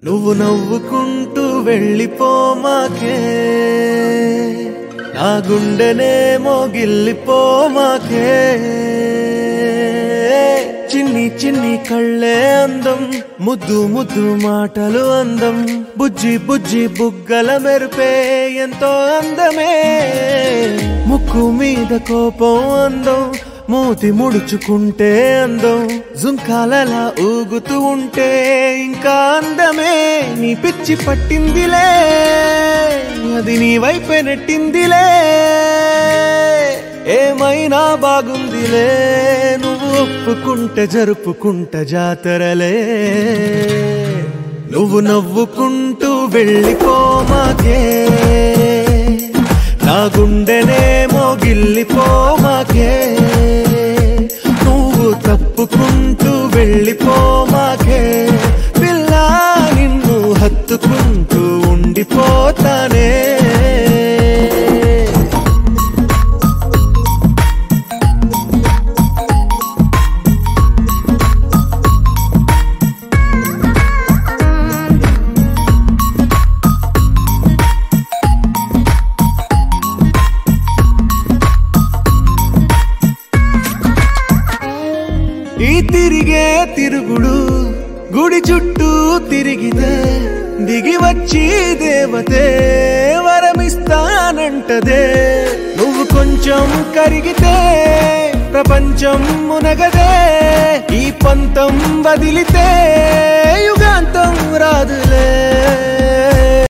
నువ్వు నవ్వుకుంటూ వెళ్ళిపోమాకే నా గుండెనే మోగిల్లిపోమాకే చిన్ని చిన్ని కళ్ళే అందం ముద్దు ముద్దు మాటలు అందం బుజ్జి బుజ్జి బుగ్గల మెరుపే ఎంతో అందమే ముక్కు మీద కోపం అందం మూతి ముడుచుకుంటే అందం జుంకాలలా ఊగుతూ ఉంటే ఇంకా అందమే నీ పిచ్చి పట్టిందిలే అది నీ వైపే నెట్టిందిలే ఏమైనా బాగుందిలే నువ్వు ఒప్పుకుంటే జరుపుకుంటా జాతరలే నువ్వు నవ్వుకుంటూ వెళ్ళిపోమాకే నా గుండెనే మోగిల్లిపోమాకే నువ్వు తప్పుకుంటూ వెళ్ళిపోమాకే పిల్ల నిన్ను హత్తుకుంటూ ఉండిపోతానే ఈ తిరిగే తిరుగుడు గుడి చుట్టూ తిరిగితే దిగి వచ్చి దేవతే వరమిస్తానంటదే నువ్వు కొంచెం కరిగితే ప్రపంచం మునగదే ఈ పంతం వదిలితే యుగాంతం రాదులే